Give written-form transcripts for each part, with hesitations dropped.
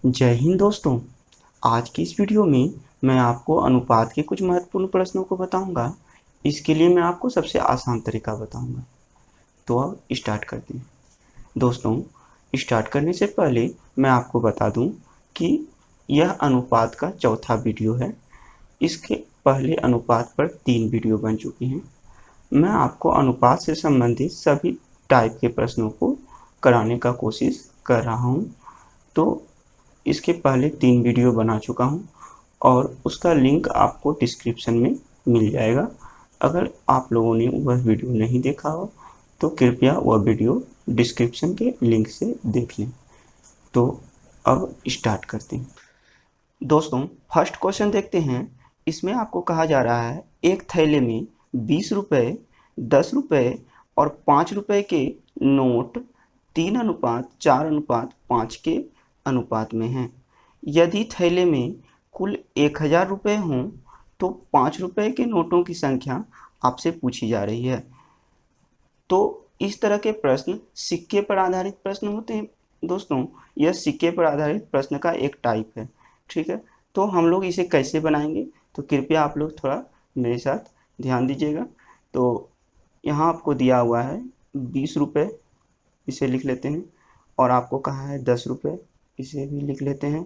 जय हिंद दोस्तों। आज की इस वीडियो में मैं आपको अनुपात के कुछ महत्वपूर्ण प्रश्नों को बताऊंगा। इसके लिए मैं आपको सबसे आसान तरीका बताऊंगा। तो अब स्टार्ट करते हैं। दोस्तों, स्टार्ट करने से पहले मैं आपको बता दूं कि यह अनुपात का चौथा वीडियो है। इसके पहले अनुपात पर 3 वीडियो बन चुके हैं। मैं आपको अनुपात से संबंधित सभी टाइप के प्रश्नों को कराने का कोशिश कर रहा हूं। तो इसके पहले 3 वीडियो बना चुका हूं और उसका लिंक आपको डिस्क्रिप्शन में मिल जाएगा। अगर आप लोगों ने वह वीडियो नहीं देखा हो तो कृपया वह वीडियो डिस्क्रिप्शन के लिंक से देख लें। तो अब स्टार्ट करते हैं। दोस्तों, फर्स्ट क्वेश्चन देखते हैं। इसमें आपको कहा जा रहा है एक थैले में 20 रुपये, 10 रुपये और 5 रुपये के नोट 3:4:5 के अनुपात में हैं। यदि थैले में कुल 1000 रुपये हों तो 5 रुपये के नोटों की संख्या आपसे पूछी जा रही है। तो इस तरह के प्रश्न सिक्के पर आधारित प्रश्न होते हैं। दोस्तों, यह सिक्के पर आधारित प्रश्न का एक टाइप है। ठीक है, तो हम लोग इसे कैसे बनाएंगे तो कृपया आप लोग थोड़ा मेरे साथ ध्यान दीजिएगा। तो यहाँ आपको दिया हुआ है 20 रुपये, इसे लिख लेते हैं। और आपको कहा है 10 रुपये, इसे भी लिख लेते हैं।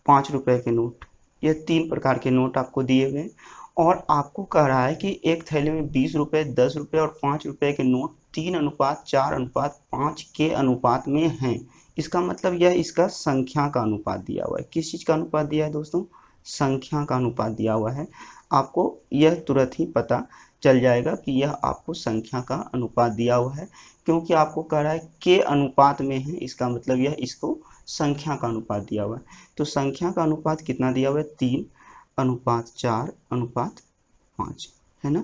5 रुपये के नोट, यह 3 प्रकार के नोट आपको दिए हुए हैं। और आपको कह रहा है कि एक थैले में 20 रुपये, 10 रुपये और 5 रुपये के नोट 3:4:5 के अनुपात में हैं। इसका मतलब यह इसका संख्या का अनुपात दिया हुआ है। किस चीज़ का अनुपात दिया है दोस्तों? संख्या का अनुपात दिया हुआ है। आपको यह तुरंत ही पता चल जाएगा कि यह आपको संख्या का अनुपात दिया हुआ है, क्योंकि आपको कह रहा है के अनुपात में है। इसका मतलब यह इसको संख्या का अनुपात दिया हुआ है। तो संख्या का अनुपात कितना दिया हुआ है? 3:4:5, है ना।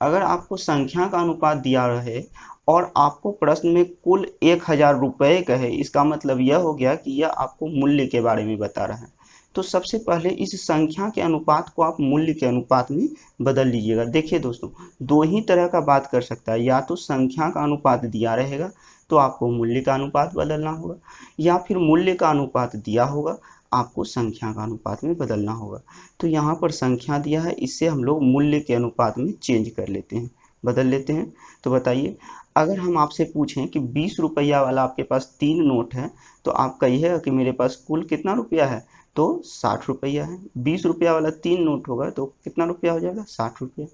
अगर आपको संख्या का अनुपात दिया रहे और आपको प्रश्न में कुल 1000 रुपये कहे, इसका मतलब यह हो गया कि यह आपको मूल्य के बारे में बता रहा है। तो सबसे पहले इस संख्या के अनुपात को आप मूल्य के अनुपात में बदल लीजिएगा। देखिए दोस्तों, दो ही तरह का बात कर सकता है। या तो संख्या का अनुपात दिया रहेगा तो आपको मूल्य का अनुपात बदलना होगा, या फिर मूल्य का अनुपात दिया होगा, आपको संख्या का अनुपात में बदलना होगा। तो यहाँ पर संख्या दिया है, इससे हम लोग मूल्य के अनुपात में चेंज कर लेते हैं, बदल लेते हैं। तो बताइए, अगर हम आपसे पूछें कि 20 रुपया वाला आपके पास 3 नोट है, तो आप कहिएगा कि मेरे पास कुल कितना रुपया है? तो 60 रुपया है। 20 रुपया वाला 3 नोट होगा तो कितना रुपया हो जाएगा? 60 रुपया।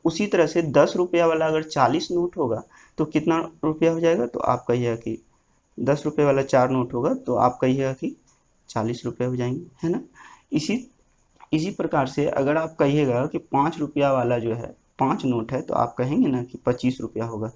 उसी तरह से 10 रुपया वाला अगर 40 नोट होगा तो कितना रुपया हो जाएगा? तो आप कहिएगा कि 10 रुपये वाला 4 नोट होगा तो आप कहिएगा कि 40 रुपये हो जाएंगे, है ना। इसी इसी प्रकार से अगर आप कहिएगा कि 5 रुपया वाला जो है 5 नोट है तो आप कहेंगे ना कि 25 रुपया होगा।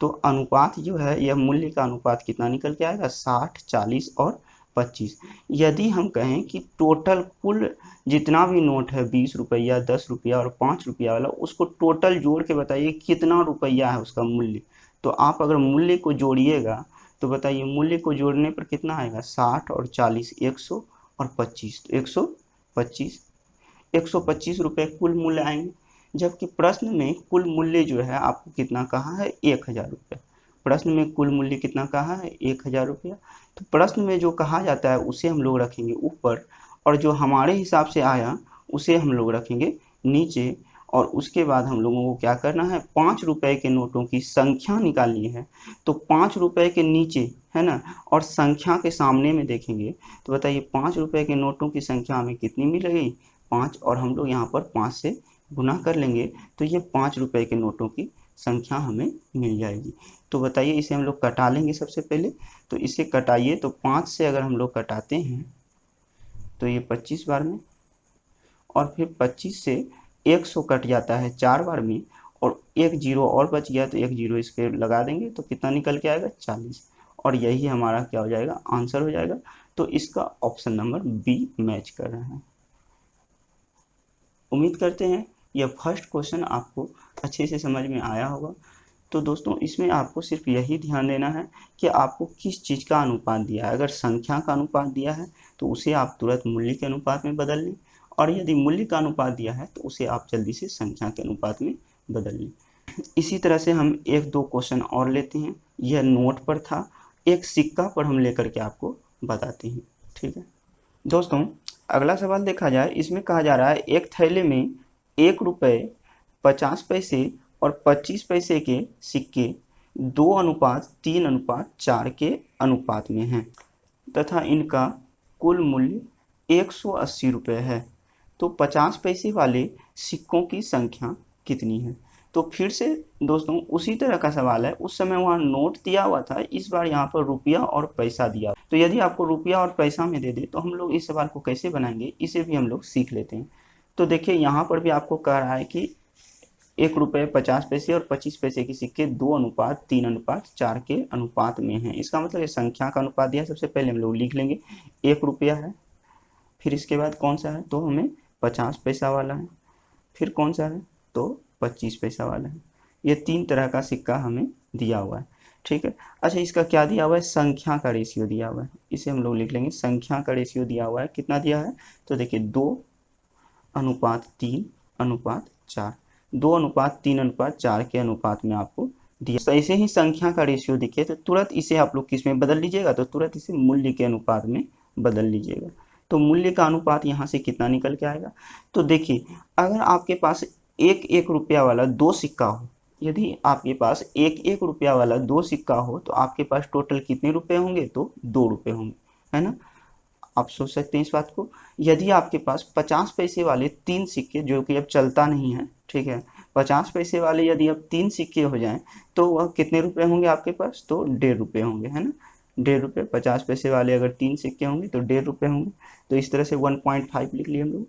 तो अनुपात जो है, यह मूल्य का अनुपात कितना निकल के आएगा? 60, 40 और 25। यदि हम कहें कि टोटल कुल जितना भी नोट है 20 रुपया, 10 रुपया और 5 रुपया वाला, उसको टोटल जोड़ के बताइए कितना रुपया है उसका मूल्य। तो आप अगर मूल्य को जोड़िएगा तो बताइए मूल्य को जोड़ने पर कितना आएगा? 60 और 40, 100 और 25, तो 125 125 रुपये कुल मूल्य आएंगे। जबकि प्रश्न में कुल मूल्य जो है आपको कितना कहा है? 1000 रुपये। प्रश्न में कुल मूल्य कितना कहा है? 1000 रुपया। तो प्रश्न में जो कहा जाता है उसे हम लोग रखेंगे ऊपर, और जो हमारे हिसाब से आया उसे हम लोग रखेंगे नीचे। और उसके बाद हम लोगों को क्या करना है? 5 रुपये के नोटों की संख्या निकालनी है। तो 5 रुपये के नीचे, है ना, और संख्या के सामने में देखेंगे तो बताइए 5 रुपये के नोटों की संख्या हमें कितनी मिलेगी? 5, और हम लोग यहाँ पर 5 से गुना कर लेंगे तो ये 5 रुपये के नोटों की संख्या हमें मिल जाएगी। तो बताइए, इसे हम लोग कटा लेंगे सबसे पहले। तो इसे कटाइए, तो 5 से अगर हम लोग कटाते हैं तो ये 25 बार में, और फिर 25 से 100 कट जाता है 4 बार में, और एक जीरो और बच गया तो एक जीरो इस पर लगा देंगे तो कितना निकल के आएगा? 40। और यही हमारा क्या हो जाएगा? आंसर हो जाएगा। तो इसका ऑप्शन नंबर बी मैच कर रहा है। उम्मीद करते हैं यह फर्स्ट क्वेश्चन आपको अच्छे से समझ में आया होगा। तो दोस्तों, इसमें आपको सिर्फ यही ध्यान देना है कि आपको किस चीज़ का अनुपात दिया है। अगर संख्या का अनुपात दिया है तो उसे आप तुरंत मूल्य के अनुपात में बदल लें, और यदि मूल्य का अनुपात दिया है तो उसे आप जल्दी से संख्या के अनुपात में बदल लें। इसी तरह से हम एक दो क्वेश्चन और लेते हैं। यह नोट पर था, एक सिक्का पर हम लेकर के आपको बताते हैं। ठीक है दोस्तों, अगला सवाल देखा जाए, इसमें कहा जा रहा है एक थैले में 1 रुपये 50 पैसे और 25 पैसे के सिक्के 2:3:4 के अनुपात में हैं तथा इनका कुल मूल्य 180 रुपये है। तो 50 पैसे वाले सिक्कों की संख्या कितनी है? तो फिर से दोस्तों उसी तरह का सवाल है, उस समय वहाँ नोट दिया हुआ था, इस बार यहाँ पर रुपया और पैसा दिया। तो यदि आपको रुपया और पैसा में दे दे तो हम लोग इस सवाल को कैसे बनाएंगे, इसे भी हम लोग सीख लेते हैं। तो देखिए यहाँ पर भी आपको कह रहा है कि 1 रुपये 50 पैसे और 25 पैसे के सिक्के 2:3:4 के अनुपात में हैं। इसका मतलब ये संख्या का अनुपात दिया है। सबसे पहले हम लोग लिख लेंगे 1 रुपया है, फिर इसके बाद कौन सा है तो हमें 50 पैसा वाला है, फिर कौन सा है तो 25 पैसा वाला है। ये 3 तरह का सिक्का हमें दिया हुआ है, ठीक है। अच्छा, इसका क्या दिया हुआ है, संख्या का रेशियो दिया हुआ है, इसे हम लोग लिख लेंगे संख्या का रेशियो दिया हुआ है। कितना दिया है तो देखिए 2:3:4, 2:3:4 के अनुपात में आपको दिया। तो ऐसे ही संख्या का रेशियो दिखे तो तुरंत इसे आप लोग किस में बदल लीजिएगा, तो तुरंत इसे मूल्य के अनुपात में बदल लीजिएगा। तो मूल्य का अनुपात यहाँ से कितना निकल के आएगा, तो देखिए अगर आपके पास 1 रुपया वाला 2 सिक्का हो, यदि आपके पास 1 रुपया वाला 2 सिक्का हो तो आपके पास टोटल कितने रुपए होंगे, तो 2 रुपये होंगे, है ना। आप सोच सकते हैं इस बात को। यदि आपके पास 50 पैसे वाले 3 सिक्के, जो कि अब चलता नहीं है, ठीक है, 50 पैसे वाले यदि अब 3 सिक्के हो जाएं तो वह कितने रुपए होंगे आपके पास, तो 1.5 रुपये होंगे, है ना। 1.5 रुपये, 50 पैसे वाले अगर 3 सिक्के होंगे तो 1.5 रुपये होंगे। तो इस तरह से 1.5 लिख लिए हम लोग।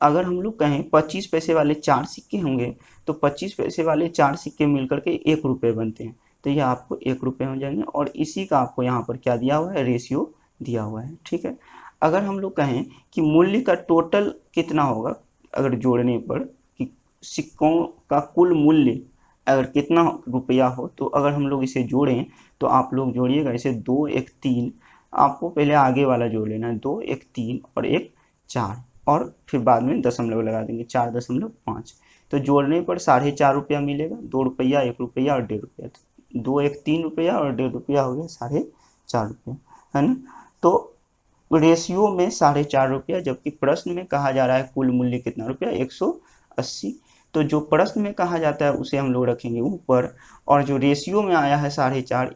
अगर हम लोग कहें 25 पैसे वाले 4 सिक्के होंगे तो 25 पैसे वाले 4 सिक्के मिलकर के 1 रुपये बनते हैं, तो यह आपको 1 रुपये हो जाएंगे। और इसी का आपको यहाँ पर क्या दिया हुआ है, रेशियो दिया हुआ है, ठीक है। अगर हम लोग कहें कि मूल्य का टोटल कितना होगा, अगर जोड़ने पर कि सिक्कों का कुल मूल्य अगर कितना रुपया हो, तो अगर हम लोग इसे जोड़ें तो आप लोग जोड़िएगा इसे 2 1 3, आपको पहले आगे वाला जोड़ लेना है, 2 1 3 और 1 4, और फिर बाद में दशमलव लगा देंगे 4.5। तो जोड़ने पर 4.5 रुपया मिलेगा, 2 रुपया 1 रुपया और 1.5 रुपया, तो 2 1 3 रुपया और 1.5 रुपया हो गया 4.5 रुपया, है ना। तो रेशियो में 4.5 रुपया, जबकि प्रश्न में कहा जा रहा है कुल मूल्य कितना रुपया, 180। तो जो प्रश्न में कहा जाता है उसे हम लोग रखेंगे ऊपर, और जो रेशियो में आया है 4.5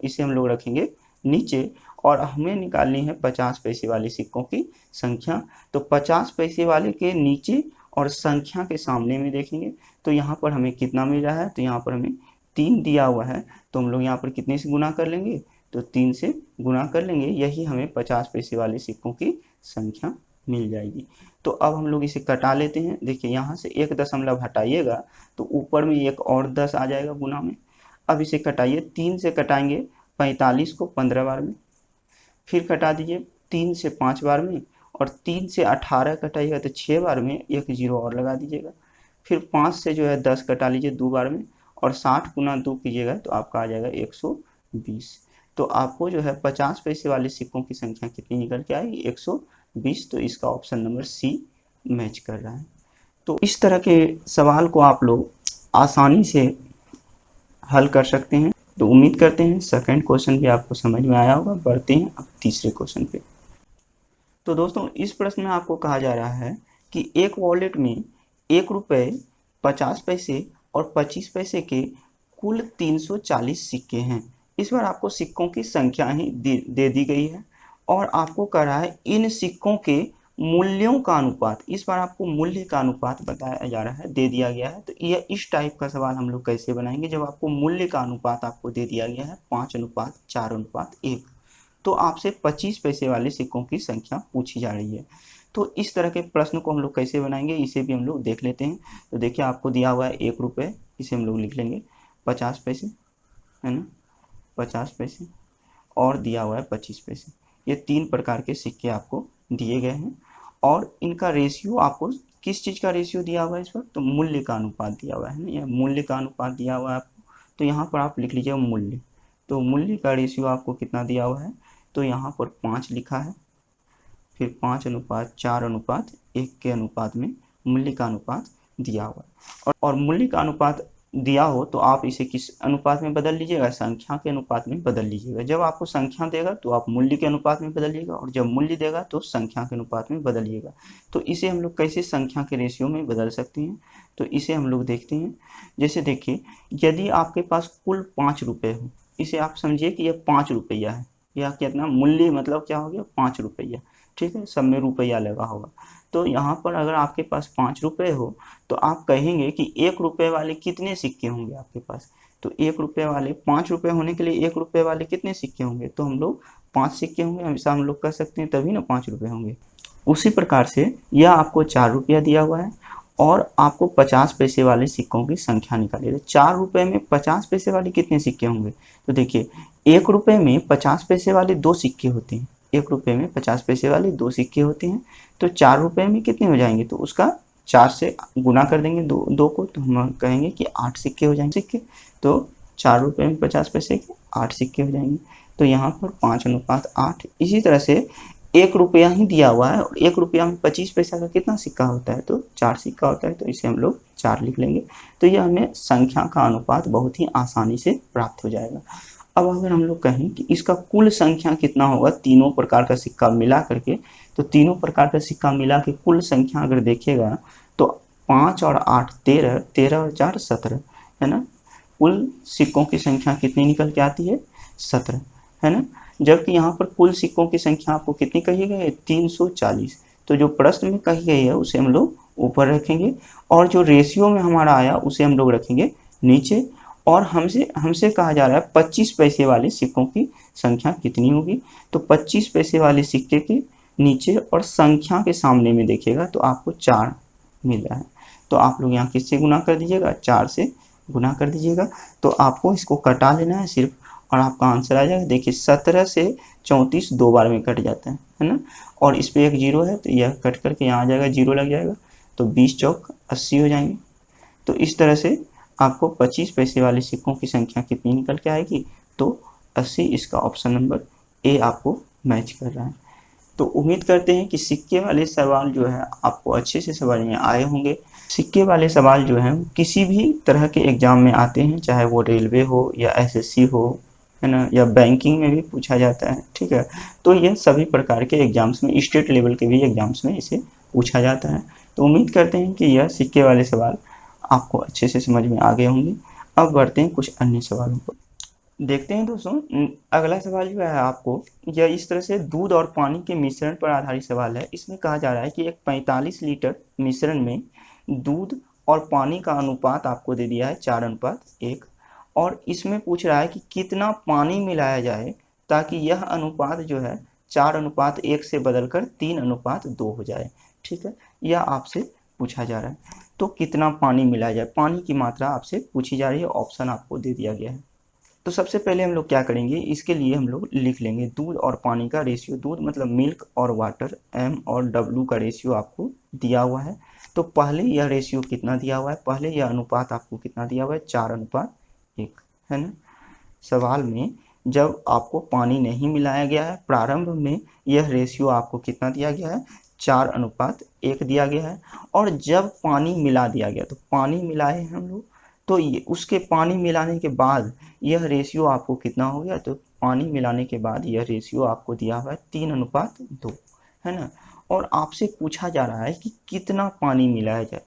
इसे हम लोग रखेंगे नीचे। और हमें निकालनी है 50 पैसे वाले सिक्कों की संख्या। तो 50 पैसे वाले के नीचे और संख्या के सामने में देखेंगे तो यहाँ पर हमें कितना मिल रहा है, तो यहाँ पर हमें 3 दिया हुआ है, तो हम लोग यहाँ पर कितने से गुना कर लेंगे, तो 3 से गुना कर लेंगे, यही हमें 50 पैसे वाले सिक्कों की संख्या मिल जाएगी। तो अब हम लोग इसे कटा लेते हैं। देखिए यहाँ से 1 दशमलव हटाइएगा तो ऊपर में एक और 10 आ जाएगा गुना में। अब इसे कटाइए, 3 से कटाएंगे 45 को 15 बार में, फिर कटा दीजिए 3 से 5 बार में, और 3 से 18 कटाइएगा तो 6 बार में, एक 0 और लगा दीजिएगा। फिर 5 से जो है 10 कटा लीजिए 2 बार में, और 60 गुना 2 कीजिएगा तो आपका आ जाएगा 120। तो आपको जो है 50 पैसे वाले सिक्कों की संख्या कितनी निकल के आएगी, 120। तो इसका ऑप्शन नंबर सी मैच कर रहा है। तो इस तरह के सवाल को आप लोग आसानी से हल कर सकते हैं। तो उम्मीद करते हैं सेकंड क्वेश्चन भी आपको समझ में आया होगा। बढ़ते हैं अब तीसरे क्वेश्चन पे। तो दोस्तों इस प्रश्न में आपको कहा जा रहा है कि एक वॉलेट में 1 रुपये 50 पैसे और 25 पैसे के कुल 340 सिक्के हैं। इस बार आपको सिक्कों की संख्या ही दे दी गई है, और आपको कह रहा है इन सिक्कों के मूल्यों का अनुपात। इस बार आपको मूल्य का अनुपात बताया जा रहा है, दे दिया गया है। तो यह इस टाइप का सवाल हम लोग कैसे बनाएंगे, जब आपको मूल्य का अनुपात आपको दे दिया गया है 5:4:1, तो आपसे 25 पैसे वाले सिक्कों की संख्या पूछी जा रही है। तो इस तरह के प्रश्न को हम लोग कैसे बनाएंगे, इसे भी हम लोग देख लेते हैं। तो देखिए आपको दिया हुआ है 1 रुपये, इसे हम लोग लिख लेंगे 50 पैसे, है ना, 50 पैसे, और दिया हुआ है 25 पैसे। ये 3 प्रकार के सिक्के आपको दिए गए हैं, और इनका रेशियो आपको किस चीज़ का रेशियो दिया हुआ है इस वक्त, तो मूल्य का अनुपात दिया हुआ है ना, यह मूल्य का अनुपात दिया हुआ है आपको। तो यहाँ पर आप लिख लीजिए मूल्य। तो मूल्य का रेशियो आपको कितना दिया हुआ है, तो यहाँ पर 5 लिखा है, फिर 5:4:1 के अनुपात में मूल्य का अनुपात दिया हुआ है। और मूल्य का अनुपात दिया हो तो आप इसे किस अनुपात में बदल लीजिएगा, संख्या के अनुपात में बदल लीजिएगा। जब आपको संख्या देगा तो आप मूल्य के अनुपात में बदलिएगा, और जब मूल्य देगा तो संख्या के अनुपात में बदलिएगा। तो इसे हम लोग कैसे संख्या के रेशियो में बदल सकते हैं, तो इसे हम लोग देखते हैं। जैसे देखिए, यदि आपके पास कुल 5 रुपये हो, इसे आप समझिए कि यह 5 रुपया है, यह कितना मूल्य मतलब क्या हो गया, 5 रुपया, ठीक है, सब में रुपया लगा होगा। तो यहाँ पर अगर आपके पास 5 रुपये हो तो आप कहेंगे कि 1 रुपये वाले कितने सिक्के होंगे आपके पास, तो 1 रुपये वाले 5 रुपये होने के लिए 1 रुपये वाले कितने सिक्के होंगे, तो हम लोग 5 सिक्के होंगे, हमेशा हम लोग कह सकते हैं, तभी ना 5 रुपये होंगे। उसी प्रकार से यह आपको 4 रुपया दिया हुआ है और आपको 50 पैसे वाले सिक्कों की संख्या निकालिए। तो 4 रुपये में 50 पैसे वाले कितने सिक्के होंगे, तो देखिए 1 रुपये में 50 पैसे वाले 2 सिक्के होते हैं, 1 रुपये में 50 पैसे वाले 2 सिक्के होते हैं। तो 4 रुपये में कितने हो जाएंगे, तो उसका 4 से गुना कर देंगे दो को, तो हम कहेंगे कि 8 सिक्के हो जाएंगे सिक्के। तो 4 रुपये में 50 पैसे के 8 सिक्के हो जाएंगे। तो यहाँ पर 5:8। इसी तरह से 1 रुपया ही दिया हुआ है और 1 रुपया में 25 पैसा का कितना सिक्का होता है, तो 4 सिक्का होता है, तो इसे हम लोग 4 लिख लेंगे। तो यह हमें संख्या का अनुपात बहुत ही आसानी से प्राप्त हो जाएगा। अब अगर हम लोग कहें कि इसका कुल संख्या कितना होगा तीनों प्रकार का सिक्का मिला करके, तो तीनों प्रकार का सिक्का मिला के कुल संख्या अगर देखेगा तो 5 और 8 13, 13 और 4 17, है ना। कुल सिक्कों की संख्या कितनी निकल के आती है, 17, है ना। जबकि यहाँ पर कुल सिक्कों की संख्या आपको कितनी कही गई है, 340। तो जो प्रश्न में कही गई है उसे हम लोग ऊपर रखेंगे, और जो रेशियो में हमारा आया उसे हम लोग रखेंगे नीचे। और हमसे कहा जा रहा है 25 पैसे वाले सिक्कों की संख्या कितनी होगी, तो 25 पैसे वाले सिक्के के नीचे और संख्या के सामने में देखिएगा तो आपको 4 मिल रहा है। तो आप लोग यहाँ किससे गुना कर दीजिएगा, 4 से गुना कर दीजिएगा। तो आपको इसको कटा लेना है सिर्फ, और आपका आंसर आ जाएगा। देखिए 17 से 34 2 बार में कट जाता है ना, और इस पर एक जीरो है तो यह कट करके यहाँ आ जाएगा, जीरो लग जाएगा, तो 20 चौक 80 हो जाएंगे। तो इस तरह से आपको 25 पैसे वाले सिक्कों की संख्या कितनी निकल के आएगी, तो 80। इसका ऑप्शन नंबर ए आपको मैच कर रहा है। तो उम्मीद करते हैं कि सिक्के वाले सवाल जो है आपको अच्छे से समझ में आए होंगे। सिक्के वाले सवाल जो हैं किसी भी तरह के एग्ज़ाम में आते हैं, चाहे वो रेलवे हो या एसएससी हो, है ना, या बैंकिंग में भी पूछा जाता है, ठीक है। तो ये सभी प्रकार के एग्ज़ाम्स में, स्टेट लेवल के भी एग्ज़ाम्स में इसे पूछा जाता है। तो उम्मीद करते हैं कि यह सिक्के वाले सवाल आपको अच्छे से समझ में आ गए होंगे। अब बढ़ते हैं कुछ अन्य सवालों पर। देखते हैं दोस्तों, अगला सवाल जो है आपको यह इस तरह से दूध और पानी के मिश्रण पर आधारित सवाल है। इसमें कहा जा रहा है कि एक 45 लीटर मिश्रण में दूध और पानी का अनुपात आपको दे दिया है 4:1, और इसमें पूछ रहा है कि कितना पानी मिलाया जाए ताकि यह अनुपात जो है 4:1 से बदलकर 3:2 हो जाए, ठीक है। यह आपसे पूछा जा रहा है। तो कितना पानी मिलाया जाए, पानी की मात्रा आपसे पूछी जा रही है, ऑप्शन आपको दे दिया गया है। तो सबसे पहले हम लोग क्या करेंगे, इसके लिए हम लोग लिख लेंगे दूध और पानी का रेशियो। दूध मतलब मिल्क और वाटर, M और W का रेशियो आपको दिया हुआ है। तो पहले यह रेशियो कितना दिया हुआ है, पहले यह अनुपात आपको कितना दिया हुआ है, 4:1, है ना। सवाल में जब आपको पानी नहीं मिलाया गया है, प्रारंभ में यह रेशियो आपको कितना दिया गया है, 4:1 दिया गया है। और जब पानी मिला दिया गया, तो पानी मिलाए हम लोग, तो ये उसके पानी मिलाने के बाद यह रेशियो आपको कितना हो गया, तो पानी मिलाने के बाद यह रेशियो आपको दिया हुआ है 3:2, है ना। और आपसे पूछा जा रहा है कि कितना पानी मिलाया जाए।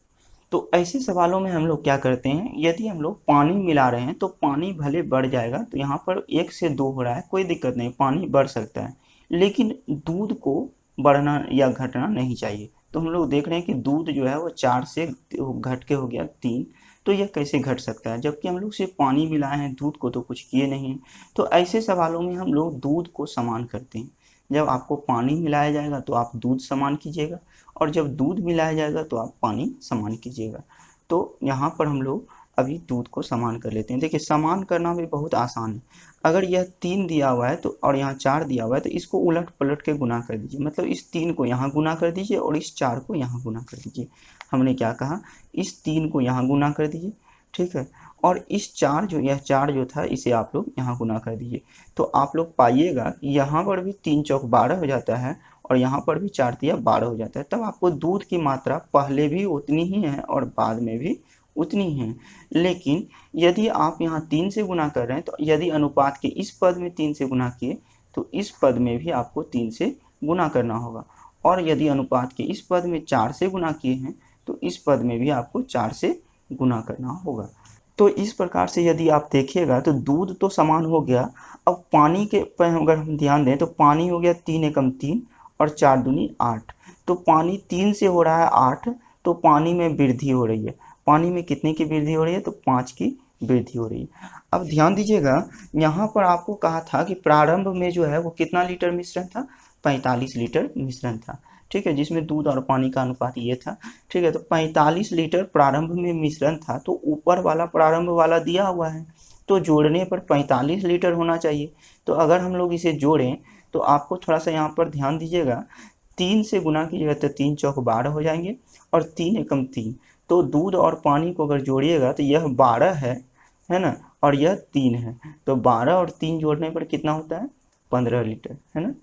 तो ऐसे सवालों में हम लोग क्या करते हैं, यदि हम लोग पानी मिला रहे हैं तो पानी भले बढ़ जाएगा, तो यहाँ पर 1 से 2 हो रहा है, कोई दिक्कत नहीं, पानी बढ़ सकता है, लेकिन दूध को बढ़ना या घटना नहीं चाहिए। तो हम लोग देख रहे हैं कि दूध जो है वो 4 से घट के हो गया 3, तो यह कैसे घट सकता है, जबकि हम लोग सिर्फ पानी मिलाए हैं, दूध को तो कुछ किए नहीं हैं। तो ऐसे सवालों में हम लोग दूध को समान करते हैं। जब आपको पानी मिलाया जाएगा तो आप दूध समान कीजिएगा, और जब दूध मिलाया जाएगा तो आप पानी समान कीजिएगा। तो यहाँ पर हम लोग अभी दूध को समान कर लेते हैं। देखिए समान करना भी बहुत आसान है। अगर यह 3 दिया हुआ है तो और यहाँ 4 दिया हुआ है, तो इसको उलट पलट के गुना कर दीजिए। मतलब इस 3 को यहाँ गुना कर दीजिए और इस 4 को यहाँ गुना कर दीजिए। हमने क्या कहा, इस 3 को यहाँ गुना कर दीजिए, ठीक है, और इस 4 जो, यह 4 जो था इसे आप लोग यहाँ गुना कर दीजिए। तो आप लोग पाइएगा कि यहाँ पर भी 3 चौक 12 हो जाता है, और यहाँ पर भी 4 तिया 12 हो जाता है। तब आपको दूध की मात्रा पहले भी उतनी ही है और बाद में भी उतनी हैं। लेकिन यदि आप यहाँ 3 से गुना कर रहे हैं, तो यदि अनुपात के इस पद में 3 से गुना किए तो इस पद में भी आपको 3 से गुना करना होगा, और यदि अनुपात के इस पद में 4 से गुना किए हैं तो इस पद में भी आपको 4 से गुना करना होगा। तो इस प्रकार से यदि आप देखिएगा तो दूध तो समान हो गया। अब पानी के पर अगर हम ध्यान दें तो पानी हो गया 3 एकम 3 और 4 दूनी 8। तो पानी 3 से हो रहा है 8, तो पानी में वृद्धि हो रही है। पानी में कितने की वृद्धि हो रही है? तो 5 की वृद्धि हो रही है। अब ध्यान दीजिएगा, यहाँ पर आपको कहा था कि प्रारंभ में जो है वो कितना लीटर मिश्रण था? 45 लीटर मिश्रण था, ठीक है, जिसमें दूध और पानी का अनुपात ये था, ठीक है। तो 45 लीटर प्रारंभ में मिश्रण था, तो ऊपर वाला प्रारंभ वाला दिया हुआ है, तो जोड़ने पर 45 लीटर होना चाहिए। तो अगर हम लोग इसे जोड़ें तो आपको थोड़ा सा यहाँ पर ध्यान दीजिएगा, 3 से गुना कीजिएगा तो 3 चौक 12 हो जाएंगे, और 3 एकम 3, तो दूध और पानी को अगर जोड़िएगा तो यह 12 है ना, और यह 3 है, तो 12 और 3 जोड़ने पर कितना होता है? 15 लीटर, है ना।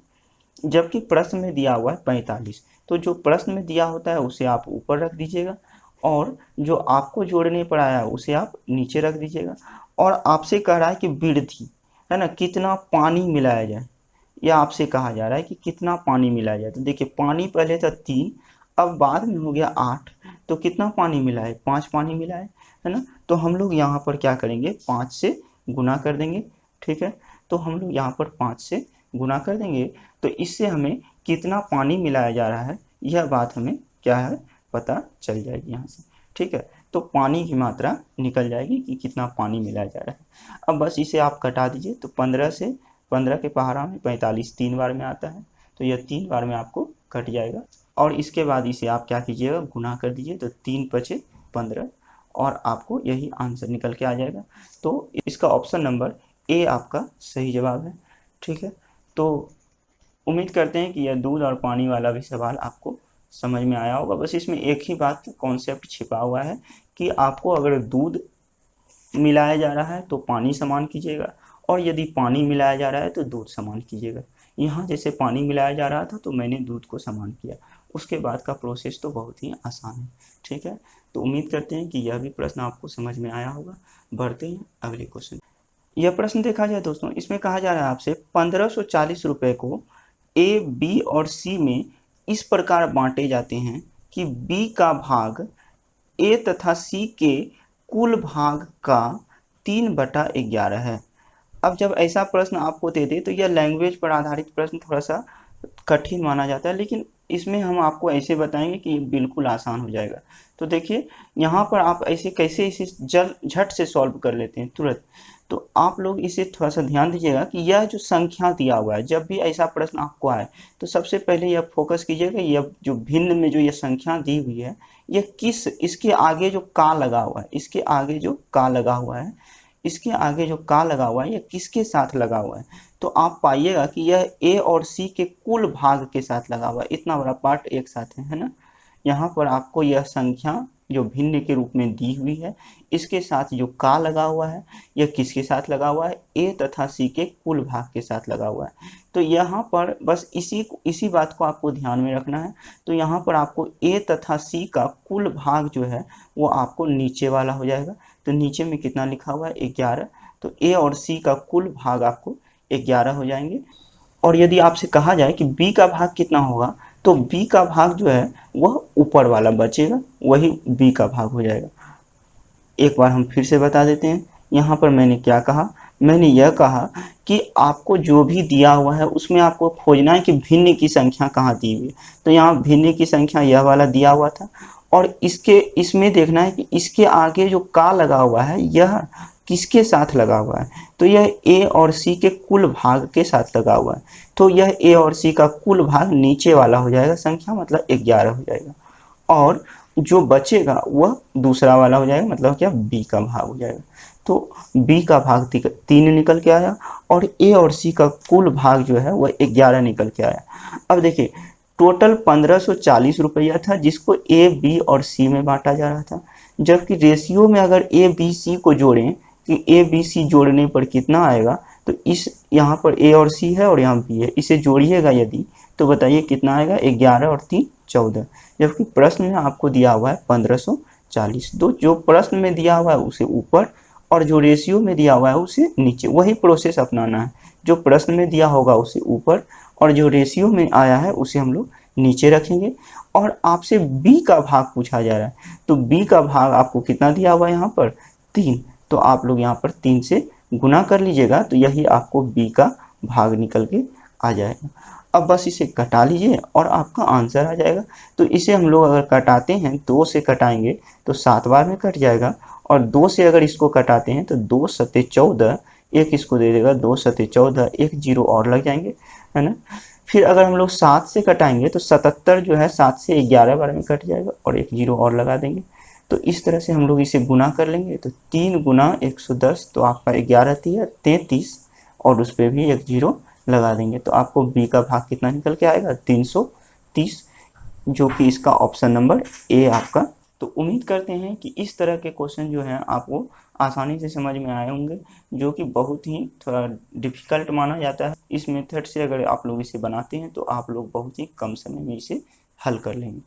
जबकि प्रश्न में दिया हुआ है 45, तो जो प्रश्न में दिया होता है उसे आप ऊपर रख दीजिएगा, और जो आपको जोड़ने पर आया है उसे आप नीचे रख दीजिएगा। और आपसे कह रहा है कि वृद्धि, है ना, कितना पानी मिलाया जाए, यह आपसे कहा जा रहा है कि कितना पानी मिलाया जाए। तो देखिए, पानी पहले था 3, अब बाद में हो गया 8, तो कितना पानी मिला है? 5 पानी मिला है ना। तो हम लोग यहाँ पर क्या करेंगे? 5 से गुना कर देंगे, ठीक है। तो हम लोग यहाँ पर 5 से गुना कर देंगे, तो इससे हमें कितना पानी मिलाया जा रहा है यह बात हमें क्या है? पता चल जाएगी यहाँ से, ठीक है। तो पानी की मात्रा निकल जाएगी कि कितना पानी मिलाया जा रहा है। अब बस इसे आप कटा दीजिए, तो 15 के पहाड़ा में 45 3 बार में आता है, तो यह 3 बार में आपको कट जाएगा। और इसके बाद इसे आप क्या कीजिएगा? गुना कर दीजिए, तो 3 × 5 = 15, और आपको यही आंसर निकल के आ जाएगा। तो इसका ऑप्शन नंबर ए आपका सही जवाब है, ठीक है। तो उम्मीद करते हैं कि यह दूध और पानी वाला भी सवाल आपको समझ में आया होगा। बस इसमें एक ही बात कॉन्सेप्ट छिपा हुआ है कि आपको अगर दूध मिलाया जा रहा है तो पानी समान कीजिएगा, और यदि पानी मिलाया जा रहा है तो दूध समान कीजिएगा। यहाँ जैसे पानी मिलाया जा रहा था तो मैंने दूध को समान किया, उसके बाद का प्रोसेस तो बहुत ही आसान है, ठीक है। तो उम्मीद करते हैं कि यह भी प्रश्न आपको समझ में आया होगा। बढ़ते हैं अगले क्वेश्चन। यह प्रश्न देखा जाए दोस्तों, इसमें कहा जा रहा है आपसे 1540 रुपये को ए, बी और सी में इस प्रकार बांटे जाते हैं कि बी का भाग ए तथा सी के कुल भाग का 3/11 है। अब जब ऐसा प्रश्न आपको दे दे तो यह लैंग्वेज पर आधारित प्रश्न थोड़ा सा कठिन माना जाता है, लेकिन इसमें हम आपको ऐसे बताएंगे कि बिल्कुल आसान हो जाएगा। तो देखिए, यहाँ पर आप ऐसे कैसे इसे झट से सॉल्व कर लेते हैं तुरंत। तो आप लोग इसे थोड़ा सा ध्यान दीजिएगा कि यह जो संख्या दिया हुआ है, जब भी ऐसा प्रश्न आपको आए तो सबसे पहले यह फोकस कीजिएगा, यह जो भिन्न में जो यह संख्या दी हुई है, यह किस, इसके आगे जो का लगा हुआ है, इसके आगे जो का लगा हुआ है, इसके आगे जो का लगा हुआ है, यह किसके साथ लगा हुआ है? तो आप पाइएगा कि यह ए और सी के कुल भाग के साथ लगा हुआ है। इतना बड़ा पार्ट एक साथ है ना। यहाँ पर आपको यह संख्या जो भिन्न के रूप में दी हुई है, इसके साथ जो का लगा हुआ है, यह किसके साथ लगा हुआ है? ए तथा सी के कुल भाग के साथ लगा हुआ है। तो यहाँ पर बस इसी बात को आपको ध्यान में रखना है। तो यहाँ पर आपको ए तथा सी का कुल भाग जो है वो आपको नीचे वाला हो जाएगा। तो नीचे में कितना लिखा हुआ है? 11। तो ए और सी का कुल भाग आपको 11 हो जाएंगे। और यदि आपसे कहा जाए कि बी का भाग कितना होगा, तो बी का भाग जो है वह ऊपर वाला बचेगा, वही बी का भाग हो जाएगा। एक बार हम फिर से बता देते हैं, यहाँ पर मैंने क्या कहा? मैंने यह कहा कि आपको जो भी दिया हुआ है उसमें आपको खोजना है कि भिन्न की संख्या कहाँ दी हुई है। तो यहाँ भिन्न की संख्या यह वाला दिया हुआ था, और इसमें देखना है कि इसके आगे जो का लगा हुआ है यह किसके साथ लगा हुआ है। तो यह ए और सी के कुल भाग के साथ लगा हुआ है। तो यह ए और सी का कुल भाग नीचे वाला हो जाएगा संख्या, मतलब 11 हो जाएगा, और जो बचेगा वह दूसरा वाला हो जाएगा, मतलब क्या? बी का भाग हो जाएगा। तो बी का भाग 3 निकल के आया, और ए और सी का कुल भाग जो है वह 11 निकल के आया। अब देखिए, टोटल 1540 रुपया था जिसको ए, बी और सी में बांटा जा रहा था, जबकि रेशियो में अगर ए, बी, सी को जोड़ें कि ए, बी, सी जोड़ने पर कितना आएगा, तो इस यहाँ पर ए और सी है और यहाँ बी है, इसे जोड़िएगा यदि, तो बताइए कितना आएगा? 11 और 3 14, जबकि प्रश्न में आपको दिया हुआ है 40। तो जो प्रश्न में दिया हुआ है उसे ऊपर और जो रेशियो में दिया हुआ है उसे नीचे, वही प्रोसेस अपनाना है। जो प्रश्न में दिया होगा उसे ऊपर और जो रेशियो में आया है उसे हम लोग नीचे रखेंगे। और आपसे b का भाग पूछा जा रहा है, तो b का भाग आपको कितना दिया हुआ है यहाँ पर 3, तो आप लोग यहाँ पर 3 से गुना कर लीजिएगा, तो यही आपको b का भाग निकल के आ जाएगा। अब बस इसे कटा लीजिए और आपका आंसर आ जाएगा। तो इसे हम लोग अगर कटाते हैं, 2 से कटाएंगे तो 7 बार में कट जाएगा, और 2 से अगर इसको कटाते हैं तो 2 सत्ते 14, एक इसको दे देगा 2 सत्ते 14, एक जीरो और लग जाएंगे, है ना। फिर अगर हम लोग 7 से कटाएंगे तो 77 जो है 7 से 11 बार में कट जाएगा और एक जीरो और लगा देंगे। तो इस तरह से हम लोग इसे गुना कर लेंगे, तो 3 गुना 110, तो आपका 11 3 33, और उस पर भी एक जीरो लगा देंगे, तो आपको b का भाग कितना निकल के आएगा 330, जो कि इसका ऑप्शन नंबर ए आपका। तो उम्मीद करते हैं कि इस तरह के क्वेश्चन जो हैं आपको आसानी से समझ में आए होंगे, जो कि बहुत ही थोड़ा डिफिकल्ट माना जाता है। इस मेथड से अगर आप लोग इसे बनाते हैं तो आप लोग बहुत ही कम समय में इसे हल कर लेंगे।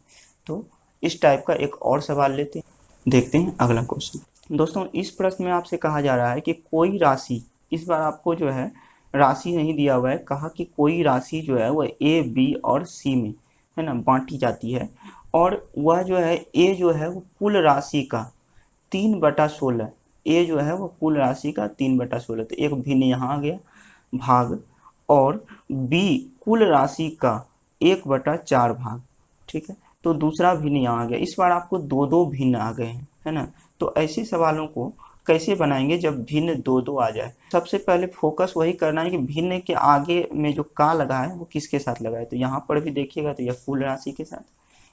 तो इस टाइप का एक और सवाल लेते हैं, देखते हैं अगला क्वेश्चन। दोस्तों, इस प्रश्न में आपसे कहा जा रहा है कि कोई राशि, इस बार आपको जो है राशि नहीं दिया हुआ है, कहा कि कोई राशि जो है वह ए बी और सी में, है ना, बांटी जाती है, और वह जो है ए जो है वो कुल राशि का 3/16, ए जो है वो कुल राशि का 3/16, तो एक भिन्न यहाँ आ गया भाग, और बी कुल राशि का 1/4 भाग, ठीक है। तो दूसरा भिन्न यहाँ आ गया। इस बार आपको दो दो भिन्न आ गए हैं, है ना। तो ऐसे सवालों को कैसे बनाएंगे जब भिन्न दो दो आ जाए। सबसे पहले फोकस वही करना है कि भिन्न के आगे में जो का लगा है वो किसके साथ लगा है। तो यहाँ पर भी देखिएगा तो यह कुल राशि के साथ,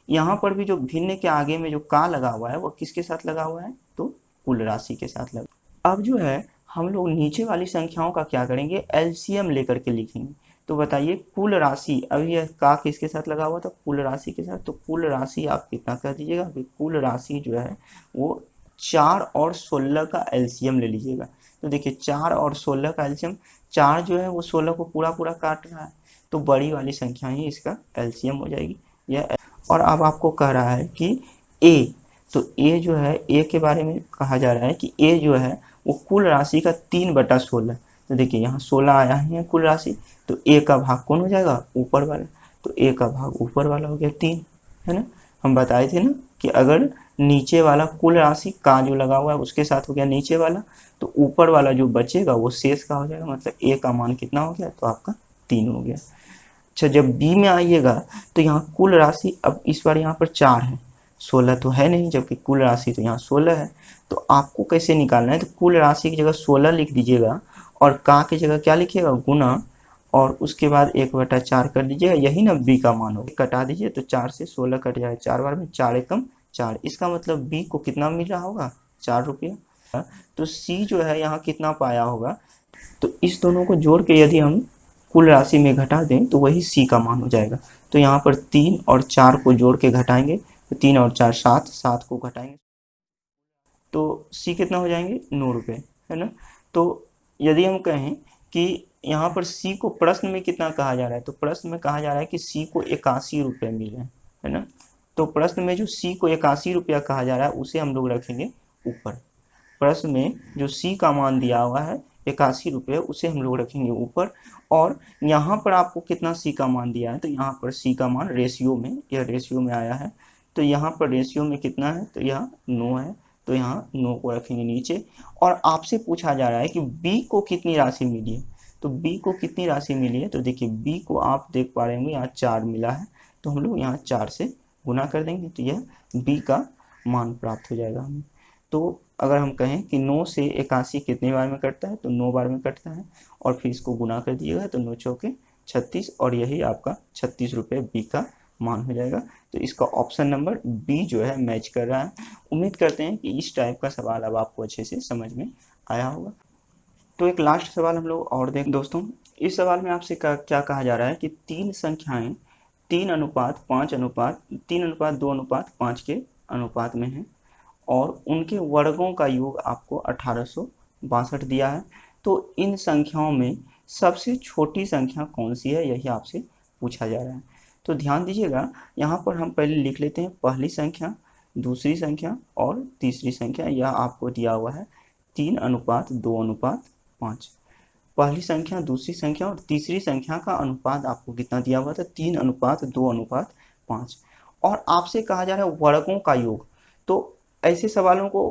यहाँ पर भी जो भिन्न के आगे में जो का लगा हुआ है वो किसके साथ लगा हुआ है, तो कुल राशि के साथ लगा। अब जो है हम लोग नीचे वाली संख्याओं का क्या करेंगे, एलसीएम लेकर के लिखेंगे। तो बताइए कुल राशि, अभी यह का किसके साथ लगा हुआ था, कुल राशि के साथ, तो कुल राशि आप कितना कर दीजिएगा, कुल राशि जो है वो 4 और 16 का एलसीएम ले लीजिएगा। तो देखिए 4 और 16 का एलसीएम, 4 जो है वो 16 को पूरा पूरा काट रहा है, तो बड़ी वाली संख्या ही इसका एलसीएम हो जाएगी यह। और अब आपको कह रहा है कि ए, तो ए जो है, ए के बारे में कहा जा रहा है कि ए जो है वो कुल राशि का 3/16, तो देखिए यहाँ 16 आया है कुल राशि, तो ए का भाग कौन हो जाएगा, ऊपर वाला, तो ए का भाग ऊपर वाला हो गया 3, है ना। हम बताए थे ना कि अगर नीचे वाला कुल राशि का जो लगा हुआ है उसके साथ हो गया नीचे वाला, तो ऊपर वाला जो बचेगा वो शेष का हो जाएगा, मतलब ए का मान कितना हो गया, तो आपका 3 हो गया। अच्छा, जब बी में आइएगा तो यहाँ कुल राशि, अब इस बार यहाँ पर 4 है, 16 तो है नहीं, जबकि कुल राशि तो यहाँ 16 है। तो आपको कैसे निकालना है, तो कुल राशि की जगह 16 लिख दीजिएगा और का की जगह क्या लिखिएगा, गुना, और उसके बाद 1/4 कर दीजिएगा, यही ना बी का मान होगा। कटा दीजिए तो 4 से 16 कट जाएगा, 4 बार में 4 एकम 4, इसका मतलब बी को कितना मिल रहा होगा, 4 रुपया। तो सी जो है यहाँ कितना पाया होगा, तो इस दोनों को जोड़ के यदि हम कुल राशि में घटा दें तो वही सी का मान हो जाएगा। तो यहाँ पर 3 और 4 को जोड़ के घटाएंगे, तो 3 और 4 7, 7 को घटाएंगे तो सी कितना हो जाएंगे, 9 रुपये, है ना। तो यदि हम कहें कि यहाँ पर सी को प्रश्न में कितना कहा जा रहा है, तो प्रश्न में कहा जा रहा है कि सी को 81 रुपये मिले, है ना। तो प्रश्न में जो सी को 81 रुपया कहा जा रहा है उसे हम लोग रखेंगे ऊपर। प्रश्न में जो सी का मान दिया हुआ है 81 रुपये, उसे हम लोग रखेंगे ऊपर। और यहाँ पर आपको कितना सी का मान दिया है, तो यहाँ पर सी का मान रेशियो में, यह रेशियो में आया है, तो यहाँ पर रेशियो में कितना है, तो यहाँ 9 है, तो यहाँ 9 को रखेंगे नीचे। और आपसे पूछा जा रहा है कि बी को कितनी राशि मिली है, तो बी को कितनी राशि मिली है, तो देखिए बी को आप देख पा रहे होंगे यहाँ 4 मिला है, तो हम लोग यहाँ 4 से गुना कर देंगे, तो यह बी का मान प्राप्त हो जाएगा हमें। तो अगर हम कहें कि 9 से 81 कितने बार में कटता है, तो 9 बार में कटता है, और फिर इसको गुना कर दिएगा तो 9 चौके 36, और यही आपका 36 रुपये बी का मान हो जाएगा। तो इसका ऑप्शन नंबर बी जो है मैच कर रहा है। उम्मीद करते हैं कि इस टाइप का सवाल अब आपको अच्छे से समझ में आया होगा। तो एक लास्ट सवाल हम लोग और देखें दोस्तों। इस सवाल में आपसे क्या कहा जा रहा है कि 3 संख्याएं 3:2:5 के अनुपात में हैं, और उनके वर्गों का योग आपको 1862 दिया है। तो इन संख्याओं में सबसे छोटी संख्या कौन सी है, यही आपसे पूछा जा रहा है। तो ध्यान दीजिएगा, यहाँ पर हम पहले लिख लेते हैं पहली संख्या, दूसरी संख्या और तीसरी संख्या, यह आपको दिया हुआ है 3:2:5। पहली संख्या, दूसरी संख्या और तीसरी संख्या का अनुपात आपको कितना दिया हुआ था, 3:2:5। और आपसे कहा जा रहा है वर्गों का योग। तो ऐसे सवालों को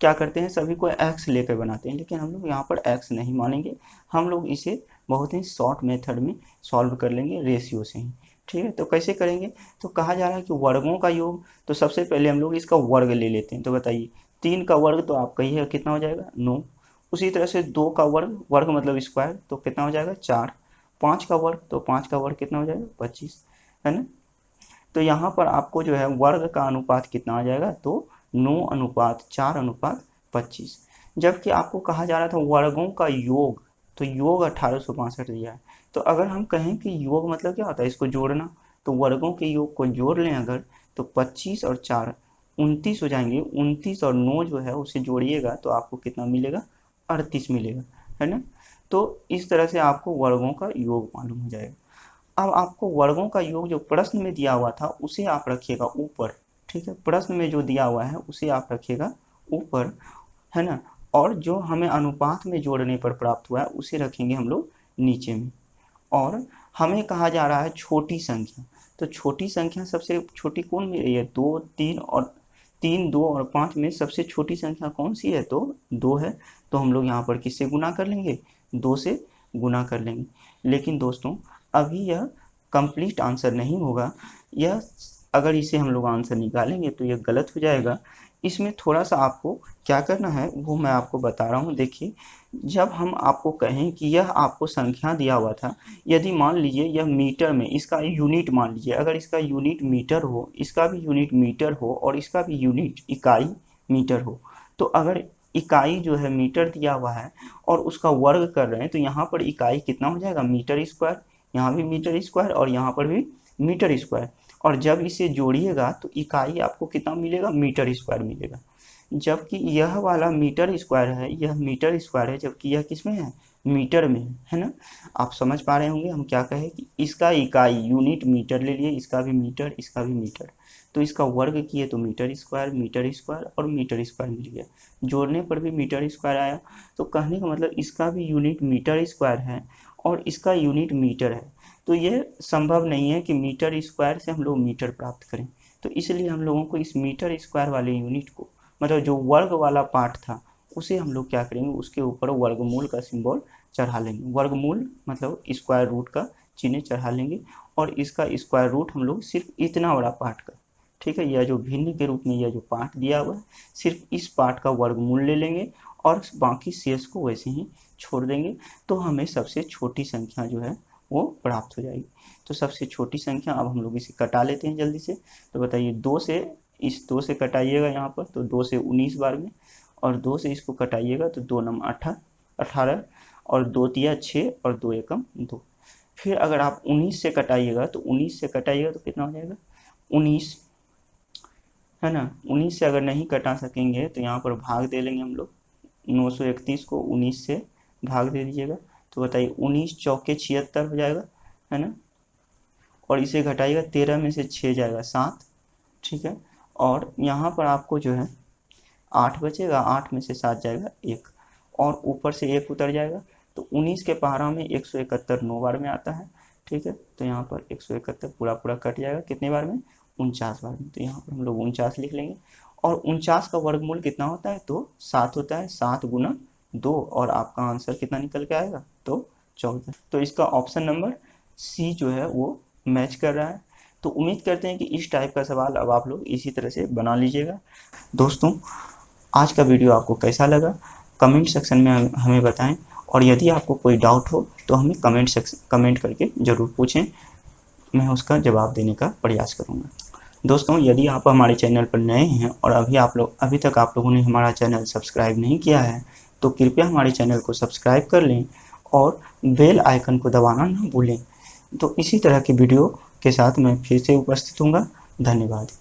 क्या करते हैं, सभी को एक्स लेकर बनाते हैं, लेकिन हम लोग यहाँ पर एक्स नहीं मानेंगे, हम लोग इसे बहुत ही शॉर्ट मेथड में सॉल्व कर लेंगे रेशियो से ही। ठीक है, तो कैसे करेंगे, तो कहा जा रहा है कि वर्गों का योग, तो सबसे पहले हम लोग इसका वर्ग ले लेते हैं। तो बताइए 3 का वर्ग तो आपका ही है, कितना हो जाएगा 9। उसी तरह से 2 का वर्ग, वर्ग मतलब स्क्वायर, तो कितना हो जाएगा 4। 5 का वर्ग, तो 5 का वर्ग कितना हो जाएगा 25, है ना। तो यहाँ पर आपको जो है वर्ग का अनुपात कितना आ जाएगा, तो 9:4:25। जबकि आपको कहा जा रहा था वर्गों का योग, तो योग 1862 दिया है। तो अगर हम कहें कि योग मतलब क्या होता है, इसको जोड़ना, तो वर्गों के योग को जोड़ लें अगर, तो 25 और 4 29 हो जाएंगे। 29 और 9 जो है उसे जोड़िएगा तो आपको कितना मिलेगा, 38 मिलेगा, है ना। तो इस तरह से आपको वर्गों का योग मालूम हो जाएगा। अब आपको वर्गों का योग जो प्रश्न में दिया हुआ था उसे आप रखिएगा ऊपर। ठीक है, प्रश्न में जो दिया हुआ है उसे आप रखिएगा ऊपर, है ना। और जो हमें अनुपात में जोड़ने पर प्राप्त हुआ है उसे रखेंगे हम लोग नीचे में। और हमें कहा जा रहा है छोटी संख्या, तो छोटी संख्या सबसे छोटी कौन मिल रही है, 2, 3 और 3, 2 और 5 में सबसे छोटी संख्या कौन सी है, तो 2 है। तो हम लोग यहाँ पर किससे गुना कर लेंगे, 2 से गुना कर लेंगे। लेकिन दोस्तों अभी यह कंप्लीट आंसर नहीं होगा, यह अगर इसे हम लोग आंसर निकालेंगे तो यह गलत हो जाएगा। इसमें थोड़ा सा आपको क्या करना है वो मैं आपको बता रहा हूँ। देखिए, जब हम आपको कहें कि यह आपको संख्या दिया हुआ था, यदि मान लीजिए यह मीटर में, इसका यूनिट मान लीजिए, अगर इसका यूनिट मीटर हो, इसका भी यूनिट मीटर हो और इसका भी यूनिट इकाई मीटर हो, तो अगर इकाई जो है मीटर दिया हुआ है और उसका वर्ग कर रहे हैं, तो यहाँ पर इकाई कितना हो जाएगा, मीटर स्क्वायर। यहाँ भी मीटर स्क्वायर और यहाँ पर भी मीटर स्क्वायर। और जब इसे जोड़िएगा तो इकाई आपको कितना मिलेगा, मीटर स्क्वायर मिलेगा। जबकि यह वाला मीटर स्क्वायर है, यह मीटर स्क्वायर है, जबकि यह किस में है, मीटर में है ना। आप समझ पा रहे होंगे हम क्या कहें कि इसका इकाई यूनिट मीटर ले लिए, इसका भी मीटर, इसका भी मीटर, तो इसका वर्ग किए तो मीटर स्क्वायर और मीटर स्क्वायर मिल गया। जोड़ने पर भी मीटर स्क्वायर आया। तो कहने का मतलब इसका भी यूनिट मीटर स्क्वायर है और इसका यूनिट मीटर है। तो ये संभव नहीं है कि मीटर स्क्वायर से हम लोग मीटर प्राप्त करें। तो इसलिए हम लोगों को इस मीटर स्क्वायर वाले यूनिट को, मतलब जो वर्ग वाला पार्ट था, उसे हम लोग क्या करेंगे, उसके ऊपर वर्गमूल का सिंबल चढ़ा लेंगे। वर्गमूल मतलब स्क्वायर रूट का चिन्ह चढ़ा लेंगे और इसका स्क्वायर रूट हम लोग सिर्फ इतना बड़ा पार्ट का, ठीक है, यह जो भिन्न के रूप में यह जो पार्ट दिया हुआ है, सिर्फ इस पार्ट का वर्गमूल ले लेंगे और बाकी शेष को वैसे ही छोड़ देंगे। तो हमें सबसे छोटी संख्या जो है वो प्राप्त हो जाएगी। तो सबसे छोटी संख्या, अब हम लोग इसे कटा लेते हैं जल्दी से। तो बताइए 2 से, इस 2 से कटाइएगा यहाँ पर, तो 2 से 19 बार में, और 2 से इसको कटाइएगा तो 2 नम 18 और 2 तिया 6 और 2 एकम 2। फिर अगर आप 19 से कटाइएगा तो 19 से कटाइएगा तो कितना हो जाएगा 19, है ना। 19 से अगर नहीं कटा सकेंगे तो यहाँ पर भाग दे लेंगे हम लोग। 931 को 19 से भाग दे दीजिएगा तो बताइए 19 चौके 76 हो जाएगा, है ना। और इसे घटाइएगा, 13 में से 6 जाएगा 7, ठीक है। और यहाँ पर आपको जो है 8 बचेगा, 8 में से 7 जाएगा 1 और ऊपर से 1 उतर जाएगा। तो 19 के पहाड़ा में 171 9 बार में आता है, ठीक है। तो यहाँ पर 171 पूरा पूरा कट जाएगा, कितने बार में, 49 बार में। तो यहाँ पर हम लोग 49 लिख लेंगे। और 49 का वर्गमूल कितना होता है, तो 7 होता है। 7 गुना 2 और आपका आंसर कितना निकल के आएगा, तो 14। तो इसका ऑप्शन नंबर सी जो है वो मैच कर रहा है। तो उम्मीद करते हैं कि इस टाइप का सवाल अब आप लोग इसी तरह से बना लीजिएगा। दोस्तों आज का वीडियो आपको कैसा लगा कमेंट सेक्शन में हमें बताएं, और यदि आपको कोई डाउट हो तो हमें कमेंट करके ज़रूर पूछें, मैं उसका जवाब देने का प्रयास करूँगा। दोस्तों यदि आप हमारे चैनल पर नए हैं और अभी तक आप लोगों ने हमारा चैनल सब्सक्राइब नहीं किया है तो कृपया हमारे चैनल को सब्सक्राइब कर लें और बेल आइकन को दबाना ना भूलें। तो इसी तरह की वीडियो के साथ मैं फिर से उपस्थित हूँगा। धन्यवाद।